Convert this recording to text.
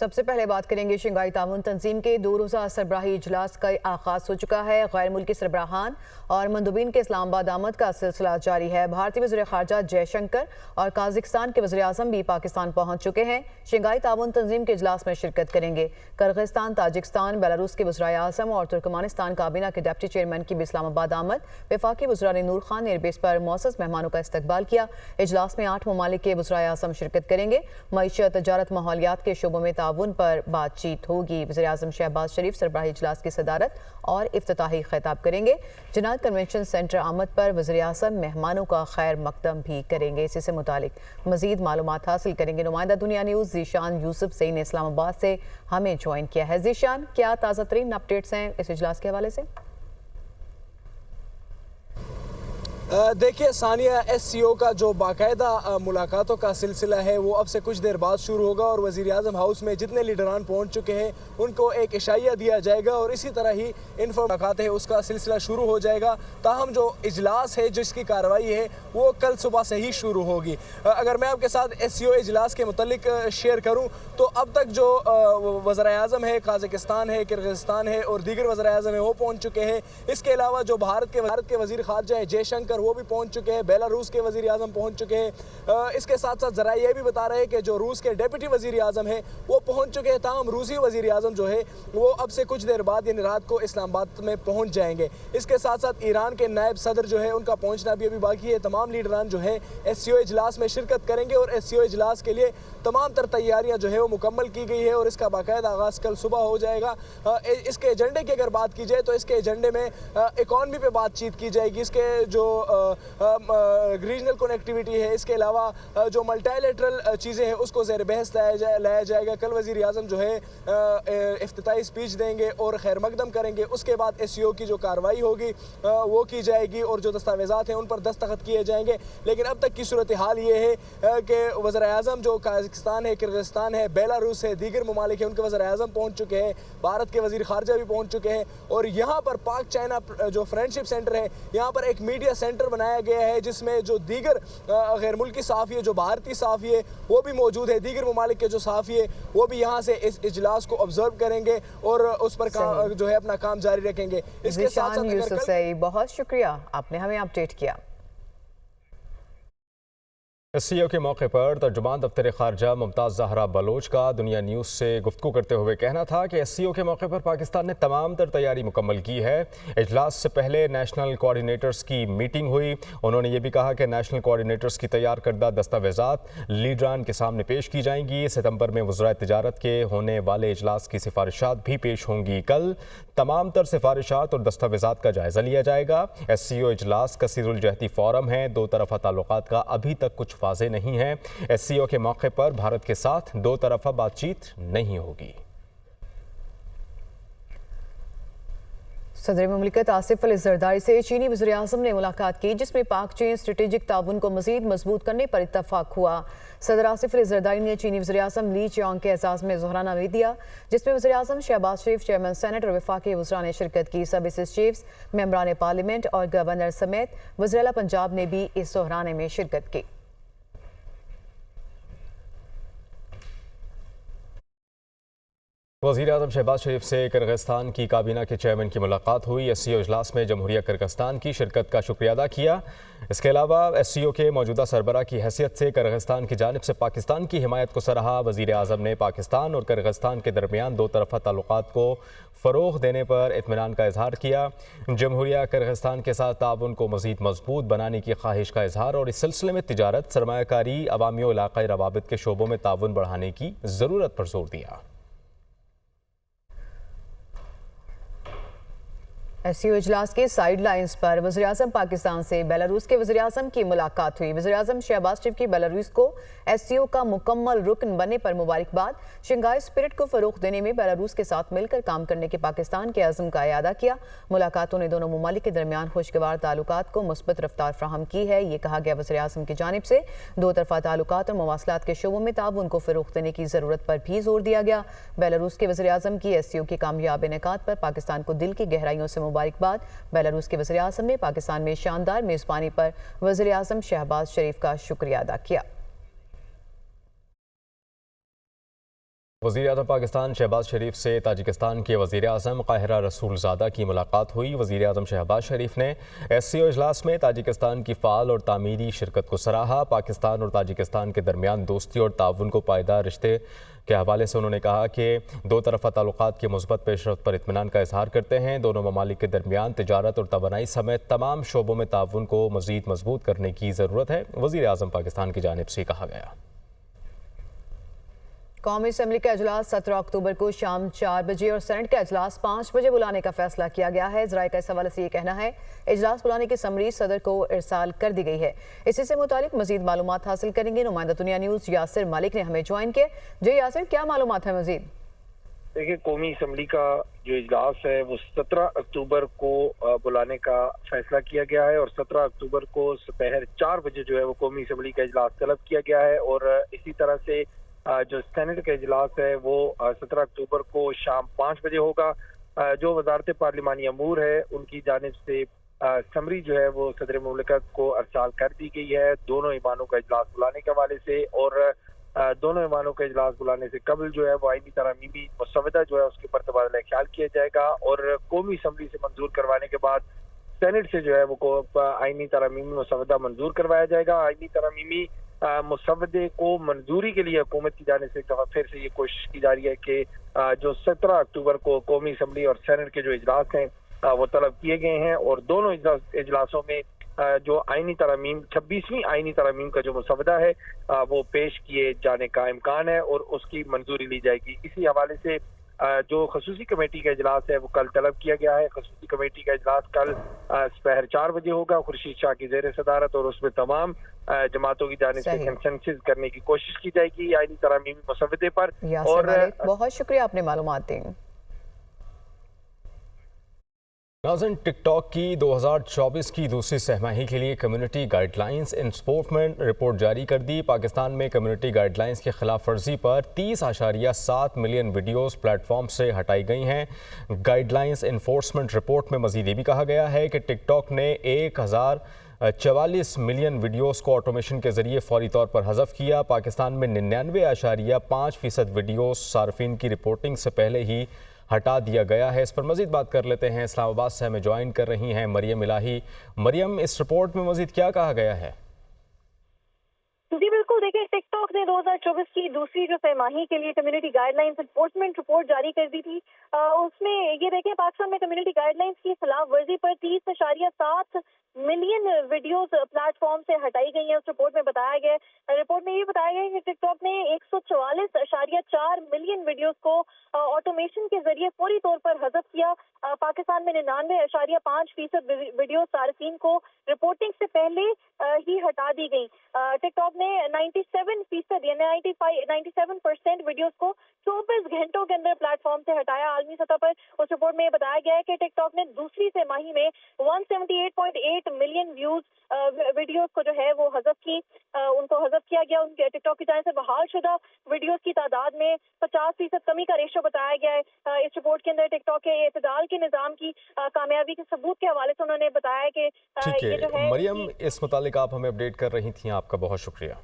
सबसे पहले बात करेंगे शंघाई ताउन तंजीम के 2 रोज़ा सरबराही इजलास का आगाज हो चुका है। गैर मुल्की सरबराहान और मंदूबीन के इस्लामाबाद आमद का सिलसिला जारी है। भारतीय वज़ीर ख़ारजा जयशंकर और काज़िकिस्तान के वज़ीर आज़म भी पाकिस्तान पहुँच चुके हैं। शंघाई ताउन तंजीम के इजलास में शिरकत करेंगे। किर्गिस्तान, ताजिकिस्तान, बेलारूस के वज़ीर आज़म और तुर्कमानिस्तान काबीना के डिप्टी चेयरमैन की भी इस्लामाबाद आमद। वफाकी वज़ीर नूर खान ने एयरबेस पर मौसस मेहमानों का इस्तकबाल किया। इजलास में 8 ममालिक के वज़ीर आज़म शिरकत करेंगे। मईशत, तजारत, माहौलियात के शोबों में ताउन पर बातचीत होगी। वज़ीर आज़म शहबाज शरीफ सरबराही इजलास की सदारत और इफ्तिताही खिताब करेंगे। जनाद कन्वेंशन सेंटर आमद पर वज़ीर आज़म मेहमानों का खैर मकदम भी करेंगे। इसी से मुतालिक मज़ीद मालूमात हासिल करेंगे। नुमाइंदा दुनिया न्यूज़ ज़ीशान यूसुफ सईद ने इस्लामाबाद से हमें ज्वाइन किया है। ज़ीशान, क्या ताज़ा तरीन अपडेट्स हैं इस इजलास के हवाले से? देखिए सानिया, SCO का जो बाकायदा मुलाकातों का सिलसिला है वो अब से कुछ देर बाद शुरू होगा और वज़ीर आज़म हाउस में जितने लीडरान पहुंच चुके हैं उनको एक इशाइया दिया जाएगा और इसी तरह ही मुलाकातें है उसका सिलसिला शुरू हो जाएगा। ताहम जो इजलास है, जिसकी कार्रवाई है, वो कल सुबह से ही शुरू होगी। अगर मैं आपके साथ SCO इजलास के मुतल्लिक शेयर करूँ तो अब तक जो वज़ीर आज़म है, काज़िकिस्तान है, किर्गिस्तान है और दीगर वज़ीर आज़म है वो पहुँच चुके हैं। इसके अलावा जो भारत के वज़ीर ख़ारजा है जयशंकर, वो भी पहुंच चुके हैं। बेलारूस के वज़ीर आज़म पहुंच चुके हैं। इसके साथ साथ ज़रा ये भी बता रहे हैं कि जो रूस के डिप्टी वज़ीर आज़म है वो पहुंच चुके हैं। ताहम रूसी वज़ीर आज़म जो है वो अब से कुछ देर बाद यानी रात को इस्लामाबाद में पहुंच जाएंगे। इसके साथ साथ ईरान के नायब सदर जो है उनका पहुंचना भी अभी बाकी है। तमाम लीडरान जो है SCO इजलास में शिरकत करेंगे और SCO इजलास के लिए तमाम तर तैयारियाँ जो है वो मुकम्मल की गई है और इसका बाकायदा आगाज़ कल सुबह हो जाएगा। इसके एजेंडे की अगर बात की जाए तो इसके एजेंडे में इकॉनमी पर बातचीत की जाएगी। इसके जो रीजनल कनेक्टिविटी है, इसके अलावा जो मल्टीलैटरल चीज़ें हैं उसको ज़ेर बहस लाया जाएगा। कल वज़ीर आज़म जो है इफ्तिताही स्पीच देंगे और खैर मकदम करेंगे। उसके बाद SCO की जो कार्रवाई होगी वो की जाएगी और जो दस्तावेज़ात हैं उन पर दस्तखत किए जाएंगे। लेकिन अब तक की सूरत हाल ये है कि वज़ीर आज़म जो काज़िकिस्तान है, किर्गिस्तान है, बेलारूस है, दीगर ममालिक हैं, उनके वज़ीर आज़म पहुँच चुके हैं। भारत के वज़ीर ख़ारजा भी पहुँच चुके हैं और यहाँ पर पाक चाइना जो फ्रेंडशिप सेंटर है, यहाँ पर एक मीडिया सेंटर बनाया गया है जिसमें जो दीगर गैर मुल्की सहाफ़ी है, जो भारतीय सहाफ़ी है वो भी मौजूद है। दीगर ममालिक के जो सहाफ़ी है वो भी यहाँ से इस इजलास को ऑब्जर्व करेंगे और उस पर जो है अपना काम जारी रखेंगे। इसके साथ साथ यूसुफ सईद, बहुत शुक्रिया, आपने हमें अपडेट किया। SCO के मौके पर तर्जुमान दफ्तर ख़ारजा मुमताज़ ज़हरा बलोच का दुनिया न्यूज़ से गुफ्तगू करते हुए कहना था कि SCO के मौके पर पाकिस्तान ने तमाम तर तैयारी मुकम्मल की है। इजलास से पहले नेशनल कोऑर्डिनेटर्स की मीटिंग हुई। उन्होंने ये भी कहा कि नेशनल कोऑर्डिनेटर्स की तैयार करदा दस्तावेज़ात लीडरान के सामने पेश की जाएंगी। सितंबर में वज़राए तिजारत के होने वाले इजलास की सिफारिशात भी पेश होंगी। कल तमाम तर सिफारिशात और दस्तावेज़ात का जायज़ा लिया जाएगा। SCO इजलास कसीरुल जहती फ़ोरम है, दो तरफ़ा ताल्लुकात का अभी तक कुछ वाज़े नहीं है। SCO के मौके पर भारत के साथ दो तरफ़ा बातचीत नहीं होगी। सदर मुमलिकत आसिफ अली ज़रदारी से चीनी वज़ीर आज़म ने मुलाकात की, जिसमें पाक चीन स्ट्रेटेजिक ताउन को मज़ीद मजबूत करने पर इत्तफाक हुआ। सदर आसिफ अली ज़रदारी ने चीनी वज़ीर आज़म ली चियांग के एजाज़ में ज़ोहराना भी दिया, जिसमें वज़ीर आज़म शहबाज शरीफ, चेयरमैन सेनेट और वफाकी वज़रा ने शिरकत की। सर्विसेज चीफ्स, मेंबरान पार्लियामेंट और गवर्नर समेत वज़ीर आला पंजाब ने भी इस ज़ोहराने में शिरकत की। वज़ीर आज़म शहबाज शरीफ से किर्गिस्तान की काबीना के चेयरमैन की मुलाकात हुई। SCO इजलास में जमहूरिया किर्गिस्तान की शिरकत का शुक्रिया अदा किया। इसके अलावा SCO के मौजूदा सरबरा की हैसियत से किर्गिस्तान की जानिब से पाकिस्तान की हिमायत को सराहा। वज़ीर आज़म ने पाकिस्तान और किर्गिस्तान के दरमियान दो तरफ़ा ताल्लुकात को फ़रोग़ देने पर इत्मीनान का इजहार किया। जमहूरिया किर्गिस्तान के साथ ताउन को मज़ीद मजबूत बनाने की ख्वाहिश का इजहार और इस सिलसिले में तिजारत, सरमायाकारी, अवामी और इलाक़ाई रवाबित के शोबों में ताउन बढ़ाने की ज़रूरत पर जोर दिया। SCO इजलास के साइड लाइन्स पर वज़ीर आज़म पाकिस्तान से बेलारूस के वज़ीर आज़म की मुलाकात हुई। वज़ीर आज़म शहबाज शरीफ की बेलारूस को SCO का मुकम्मल रुकन बनने पर मुबारकबाद। शंघाई स्पिरिट को फ़रोग़ देने में बेलारूस के साथ मिलकर काम करने के पाकिस्तान के अज़्म का इयादा किया। मुलाकातों ने दोनों ममालिक के दरमियान खुशगवार ताल्लुकात को मुस्बत रफ्तार फ्राहम की है। ये कहा गया वज़ीर आज़म की जानिब से दो तरफ़ा ताल्लुकात और मवासलात के शोबों में ताउन को फ़रोग़ देने की ज़रूरत पर भी जोर दिया गया। बेलारूस के वज़ीर आज़म की SCO के कामयाब इनेकाद पर पाकिस्तान को दिल की गहराइयों से मुबारकबाद। बेलारूस के वज़ीर आज़म ने पाकिस्तान में शानदार मेज़बानी पर वज़ीर आज़म शहबाज शरीफ का शुक्रिया अदा किया। वज़ीर-ए-आज़म पाकिस्तान शहबाज शरीफ से ताजिकिस्तान के वज़ीर-ए-आज़म काहिरा रसूलज़ादा की मुलाकात हुई। वज़ीर-ए-आज़म शहबाज शरीफ ने SCO इजलास में ताजिकिस्तान की फ़ाल और तामीरी शिरकत को सराहा। पाकिस्तान और ताजिकिस्तान के दरमियान दोस्ती और ताउन को पायदार रिश्ते के हवाले से उन्होंने कहा कि दो तरफ़ा ताल्लुकात के मुस्बत पेशरफ्त पर इत्मीनान का इजहार करते हैं। दोनों ममालिक के दरमियान तिजारत और तवानाई समेत तमाम शोबों में ताउन को मज़ीद मजबूत करने की ज़रूरत है, वज़ीर-ए-आज़म पाकिस्तान की जानिब से कहा गया। कौमी असम्बली का अजलास 17 अक्टूबर को शाम 4 बजे और सेनेट का अजलास 5 बजे बुलाने का फैसला किया गया है। ज़राए का इस हवाले से ये कहना है इजलास बुलाने की समरी सदर को इरसाल कर दी गई है। इसी से मुतालिक मजीद मालूमात हासिल करेंगे नुमाइंदा दुनिया न्यूज़ यासिर मालिक ने हमें ज्वाइन किया। जी यासिर, क्या मालूमात है मजीद? देखिए, कौमी असम्बली का जो इजलास है वो 17 अक्टूबर को बुलाने का फैसला किया गया है और 17 अक्टूबर को दोपहर 4 बजे जो है वो कौमी असम्बली का इजलास तलब किया गया है। और इसी तरह से जो सेनेट का इजलास है वो 17 अक्टूबर को शाम 5 बजे होगा। जो वजारत पार्लिमानी अमूर है उनकी जानिब से समरी जो है वो सदर मुमलिकत को अरसाल कर दी गई है दोनों ईमानों का इजलास बुलाने के हवाले से। और दोनों ईमानों का इजलास बुलाने से कबल जो है वो आईनी तरमीमी मसवदा जो है उसके ऊपर तबादला ख्याल किया जाएगा और कौमी असम्बली से मंजूर करवाने के बाद सेनेट से जो है वो आईनी तरमीमी मसवदा मंजूर करवाया जाएगा। आईनी तरमीमी मुसवदे को मंजूरी के लिए हुकूमत की जाने से एक दफा फिर से ये कोशिश की जा रही है कि जो 17 अक्टूबर को कौमी असम्बली और सेनेट के जो इजलास हैं वो तलब किए गए हैं और दोनों इजलासों में जो आईनी तरमीम 26वीं आईनी तरमीम का जो मुसवदा है वो पेश किए जाने का इम्कान है और उसकी मंजूरी ली जाएगी। इसी हवाले से जो खसूसी कमेटी का इजलास है वो कल तलब किया गया है। खसूसी कमेटी का इजलास कल दोपहर 4 बजे होगा खुर्शीद शाह की ज़ेर सदारत और उसमें तमाम जमातों की जानिब से कंसेंसस करने की कोशिश की जाएगी आईनी तरमीमी मसवदे पर। और बहुत शुक्रिया आपने मालूमात दी। नाज़रीन, टिकटॉक की 2024 की दूसरी सहमाही के लिए कम्युनिटी गाइडलाइंस इन्फोर्समेंट रिपोर्ट जारी कर दी। पाकिस्तान में कम्युनिटी गाइडलाइंस की खिलाफ वर्जी पर 30.7 मिलियन वीडियोस प्लेटफॉर्म से हटाई गई हैं। गाइडलाइंस इन्फोर्समेंट रिपोर्ट में मजीद ये भी कहा गया है कि टिकटॉक ने 1044 मिलियन वीडियोस को ऑटोमेशन के जरिए फौरी तौर पर हज़फ किया। पाकिस्तान में 99.5% वीडियोस सार्फिन की रिपोर्टिंग से पहले ही हटा दिया गया है। इस पर मजीद बात कर लेते हैं। इस्लामाबाद से हमें ज्वाइन कर रही हैं मरियम इलाही। मरियम, इस रिपोर्ट में मजीद क्या कहा गया है? जी बिल्कुल, देखिए, टिकटॉक ने 2024 की दूसरी जो सहमाही के लिए कम्युनिटी गाइडलाइंस एनफोर्समेंट रिपोर्ट जारी कर दी थी। उसमें ये देखें, पाकिस्तान में कम्युनिटी गाइडलाइंस की खिलाफ वर्जी पर 30.7 मिलियन वीडियोस प्लेटफॉर्म से हटाई गई है। उस रिपोर्ट में बताया गया रिपोर्ट में ये बताया गया कि टिकटॉक ने 144.4 मिलियन वीडियोस को ऑटोमेशन के जरिए फौरी तौर पर हज़फ किया। पाकिस्तान में 99.5% वीडियो सार्फिन को रिपोर्टिंग से पहले ही हटा दी गई। टिकटॉक ने 97% यानी 97% वीडियोस को 24 घंटों के अंदर प्लेटफॉर्म से हटाया आलमी सतह पर। उस रिपोर्ट में बताया गया है कि टिकटॉक ने दूसरी तिमाही में 178.8 मिलियन व्यूज वीडियोस को जो है वो हज़फ की उनको हज़फ किया गया। उनके टिकटॉक की जानिब से बहाल शुदा वीडियोस की तादाद में 50% कमी का रेशो बताया गया है। इस रिपोर्ट के अंदर टिकटॉक के इत्तेदाल के निज़ाम की कामयाबी के सबूत के हवाले से उन्होंने बताया कि ठीक है मरियम, इस मुतालिक आप हमें अपडेट कर रही थी, आपका बहुत शुक्रिया।